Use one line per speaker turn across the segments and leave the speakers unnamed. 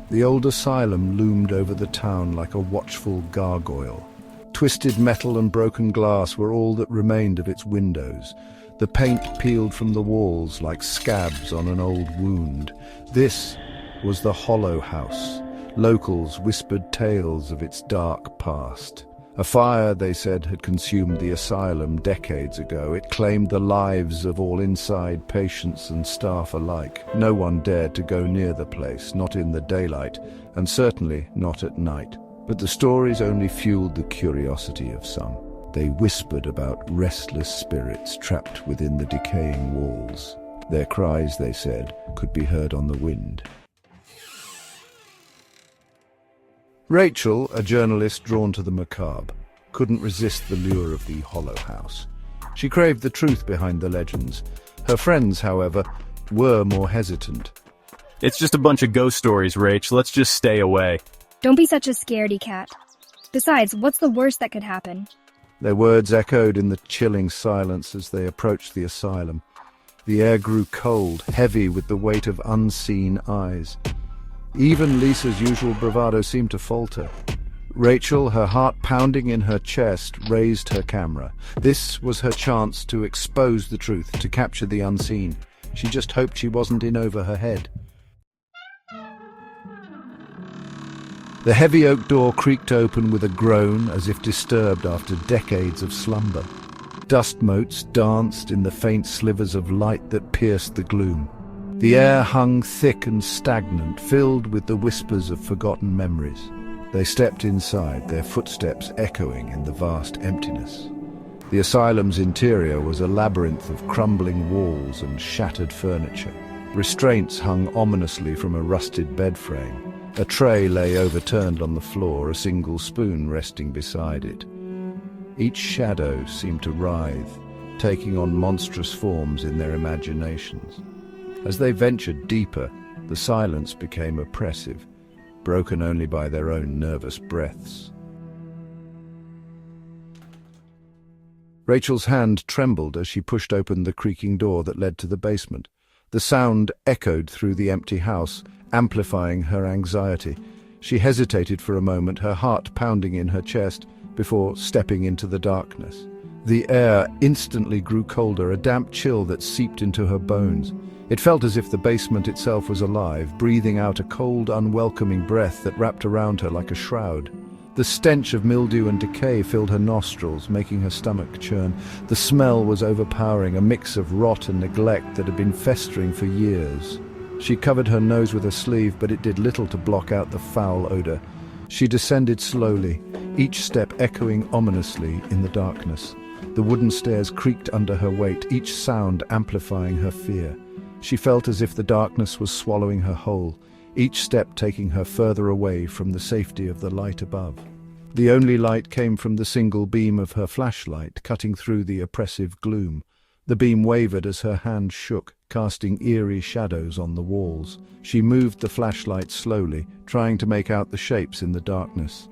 The old asylum loomed over the town like a watchful gargoyle. Twisted metal and broken glass were all that remained of its windows. The paint peeled from the walls like scabs on an old wound. This was the Hollow House. Locals whispered tales of its dark past. A fire, they said, had consumed the asylum decades ago. It claimed the lives of all inside patients and staff alike. No one dared to go near the place, not in the daylight, and certainly not at night. But the stories only fueled the curiosity of some. They whispered about restless spirits trapped within the decaying walls. Their cries, they said, could be heard on the wind. Rachel, a journalist drawn to the macabre, couldn't resist the lure of the Hollow House. She craved the truth behind the legends. Her friends, however, were more hesitant.
It's just a bunch of ghost stories, Rach. Let's just stay away.
Don't be such a scaredy cat. Besides, what's the worst that could happen?
Their words echoed in the chilling silence as they approached the asylum. The air grew cold, heavy with the weight of unseen eyes. Even Lisa's usual bravado seemed to falter. Rachel, her heart pounding in her chest, raised her camera. This was her chance to expose the truth, to capture the unseen. She just hoped she wasn't in over her head. The heavy oak door creaked open with a groan, as if disturbed after decades of slumber. Dust motes danced in the faint slivers of light that pierced the gloom. The air hung thick and stagnant, filled with the whispers of forgotten memories. They stepped inside, their footsteps echoing in the vast emptiness. The asylum's interior was a labyrinth of crumbling walls and shattered furniture. Restraints hung ominously from a rusted bed frame. A tray lay overturned on the floor, a single spoon resting beside it. Each shadow seemed to writhe, taking on monstrous forms in their imaginations. As they ventured deeper, the silence became oppressive, broken only by their own nervous breaths. Rachel's hand trembled as she pushed open the creaking door that led to the basement. The sound echoed through the empty house, amplifying her anxiety. She hesitated for a moment, her heart pounding in her chest, before stepping into the darkness. The air instantly grew colder, a damp chill that seeped into her bones. It felt as if the basement itself was alive, breathing out a cold, unwelcoming breath that wrapped around her like a shroud. The stench of mildew and decay filled her nostrils, making her stomach churn. The smell was overpowering, a mix of rot and neglect that had been festering for years. She covered her nose with her sleeve, but it did little to block out the foul odor. She descended slowly, each step echoing ominously in the darkness. The wooden stairs creaked under her weight, each sound amplifying her fear. She felt as if the darkness was swallowing her whole, each step taking her further away from the safety of the light above. The only light came from the single beam of her flashlight, cutting through the oppressive gloom. The beam wavered as her hand shook, casting eerie shadows on the walls. She moved the flashlight slowly, trying to make out the shapes in the darkness.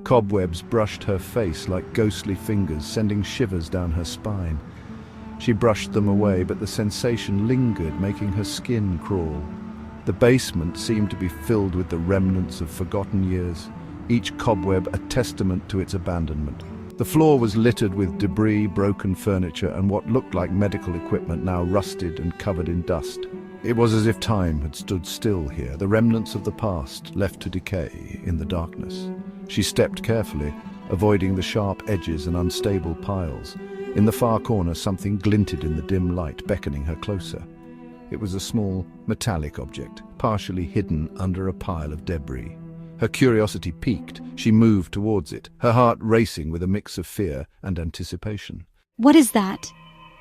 Cobwebs brushed her face like ghostly fingers, sending shivers down her spine. She brushed them away, but the sensation lingered, making her skin crawl. The basement seemed to be filled with the remnants of forgotten years, each cobweb a testament to its abandonment. The floor was littered with debris, broken furniture, and what looked like medical equipment now rusted and covered in dust. It was as if time had stood still here, the remnants of the past left to decay in the darkness. She stepped carefully, avoiding the sharp edges and unstable piles. In the far corner, something glinted in the dim light, beckoning her closer. It was a small, metallic object, partially hidden under a pile of debris. Her curiosity piqued. She moved towards it, her heart racing with a mix of fear and anticipation.
"What is that?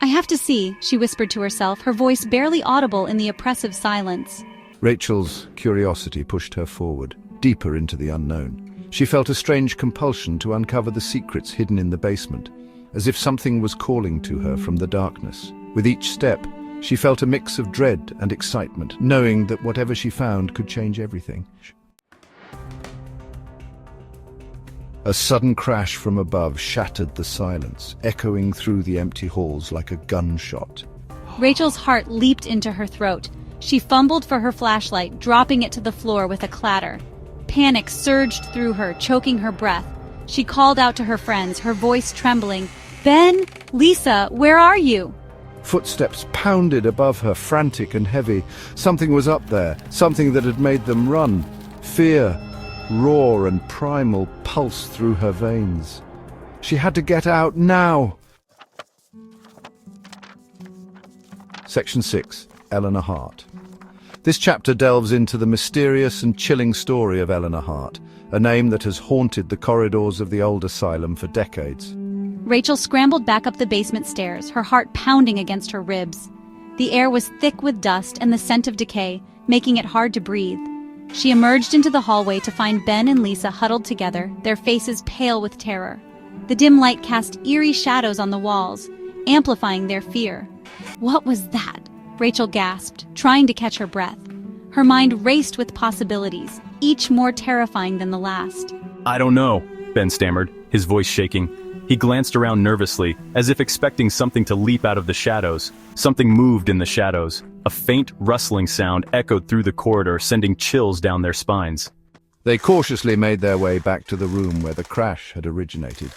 I have to see," she whispered to herself, her voice barely audible in the oppressive silence.
Rachel's curiosity pushed her forward, deeper into the unknown. She felt a strange compulsion to uncover the secrets hidden in the basement, as if something was calling to her from the darkness. With each step, she felt a mix of dread and excitement, knowing that whatever she found could change everything. A sudden crash from above shattered the silence, echoing through the empty halls like a gunshot.
Rachel's heart leaped into her throat. She fumbled for her flashlight, dropping it to the floor with a clatter. Panic surged through her, choking her breath. She called out to her friends, her voice trembling. "Ben? Lisa, where are you?"
Footsteps pounded above her, frantic and heavy. Something was up there, something that had made them run. Fear, raw and primal, pulsed through her veins. She had to get out now! Section 6. Eleanor Hart. This chapter delves into the mysterious and chilling story of Eleanor Hart, a name that has haunted the corridors of the old asylum for decades.
Rachel scrambled back up the basement stairs, her heart pounding against her ribs. The air was thick with dust and the scent of decay, making it hard to breathe. She emerged into the hallway to find Ben and Lisa huddled together, their faces pale with terror. The dim light cast eerie shadows on the walls, amplifying their fear. "What was that?" Rachel gasped, trying to catch her breath. Her mind raced with possibilities, each more terrifying than the last.
I don't know, Ben stammered, his voice shaking. He glanced around nervously, as if expecting something to leap out of the shadows. Something moved in the shadows. A faint, rustling sound echoed through the corridor, sending chills down their spines.
They cautiously made their way back to the room where the crash had originated.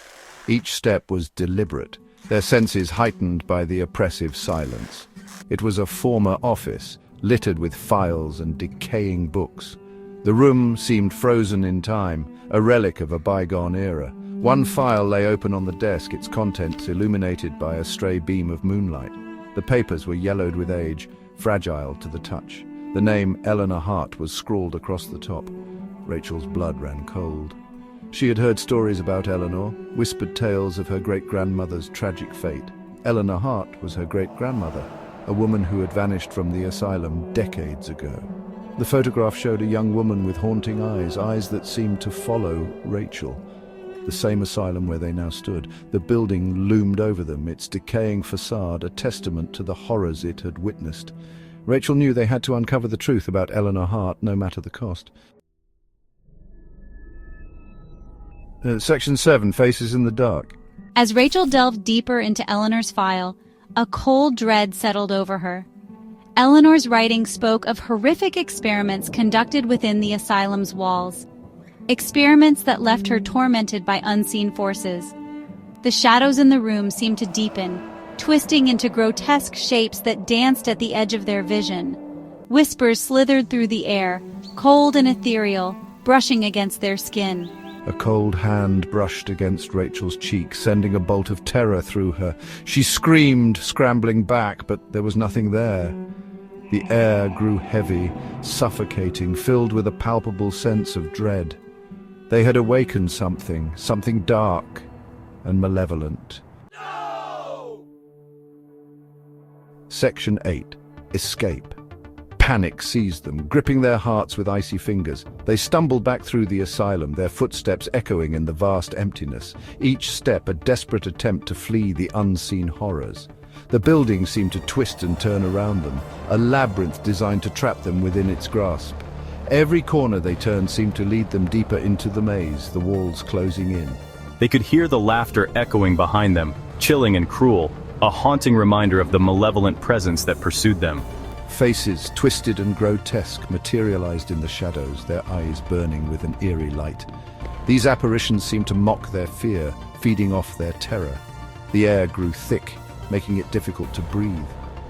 Each step was deliberate, their senses heightened by the oppressive silence. It was a former office, littered with files and decaying books. The room seemed frozen in time, a relic of a bygone era. One file lay open on the desk, its contents illuminated by a stray beam of moonlight. The papers were yellowed with age, fragile to the touch. The name Eleanor Hart was scrawled across the top. Rachel's blood ran cold. She had heard stories about Eleanor, whispered tales of her great-grandmother's tragic fate. Eleanor Hart was her great-grandmother, a woman who had vanished from the asylum decades ago. The photograph showed a young woman with haunting eyes, eyes that seemed to follow Rachel. The same asylum where they now stood. The building loomed over them, its decaying facade a testament to the horrors it had witnessed. Rachel knew they had to uncover the truth about Eleanor Hart, no matter the cost. Section 7, Faces in the Dark.
As Rachel delved deeper into Eleanor's file, a cold dread settled over her. Eleanor's writing spoke of horrific experiments conducted within the asylum's walls. Experiments that left her tormented by unseen forces. The shadows in the room seemed to deepen, twisting into grotesque shapes that danced at the edge of their vision. Whispers slithered through the air, cold and ethereal, brushing against their skin.
A cold hand brushed against Rachel's cheek, sending a bolt of terror through her. She screamed, scrambling back, but there was nothing there. The air grew heavy, suffocating, filled with a palpable sense of dread. They had awakened something dark and malevolent. No! Section 8. Escape. Panic seized them, gripping their hearts with icy fingers. They stumbled back through the asylum, their footsteps echoing in the vast emptiness, each step a desperate attempt to flee the unseen horrors. The building seemed to twist and turn around them, a labyrinth designed to trap them within its grasp. Every corner they turned seemed to lead them deeper into the maze, the walls closing in.
They could hear the laughter echoing behind them, chilling and cruel, a haunting reminder of the malevolent presence that pursued them.
Faces, twisted and grotesque, materialized in the shadows, their eyes burning with an eerie light. These apparitions seemed to mock their fear, feeding off their terror. The air grew thick, making it difficult to breathe.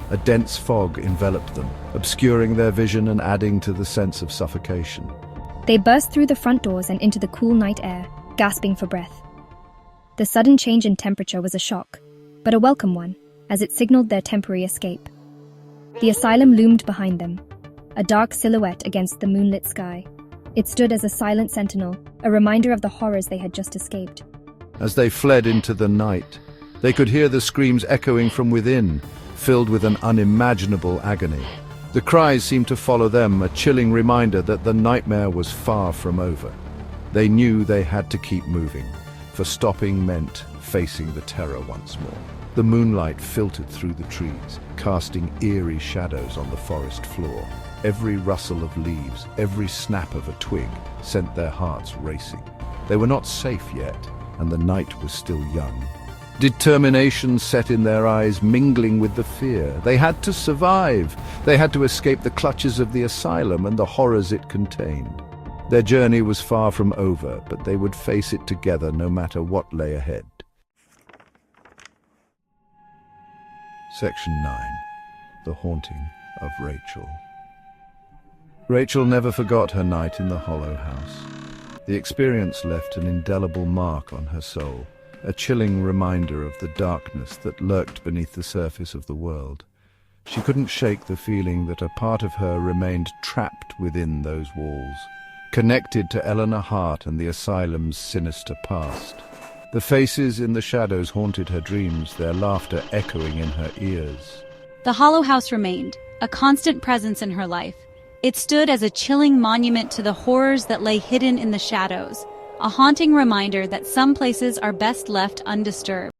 A dense fog enveloped them, obscuring their vision and adding to the sense of suffocation.
They burst through the front doors and into the cool night air, gasping for breath. The sudden change in temperature was a shock, but a welcome one, as it signaled their temporary escape. The asylum loomed behind them, a dark silhouette against the moonlit sky. It stood as a silent sentinel, a reminder of the horrors they had just escaped.
As they fled into the night, they could hear the screams echoing from within, filled with an unimaginable agony. The cries seemed to follow them, a chilling reminder that the nightmare was far from over. They knew they had to keep moving, for stopping meant facing the terror once more. The moonlight filtered through the trees, casting eerie shadows on the forest floor. Every rustle of leaves, every snap of a twig sent their hearts racing. They were not safe yet, and the night was still young. Determination set in their eyes, mingling with the fear. They had to survive. They had to escape the clutches of the asylum and the horrors it contained. Their journey was far from over, but they would face it together no matter what lay ahead. Section 9. The Haunting of Rachel. Rachel never forgot her night in the Hollow House. The experience left an indelible mark on her soul, a chilling reminder of the darkness that lurked beneath the surface of the world. She couldn't shake the feeling that a part of her remained trapped within those walls, connected to Eleanor Hart and the asylum's sinister past. The faces in the shadows haunted her dreams, their laughter echoing in her ears.
The Hollow House remained, a constant presence in her life. It stood as a chilling monument to the horrors that lay hidden in the shadows, a haunting reminder that some places are best left undisturbed.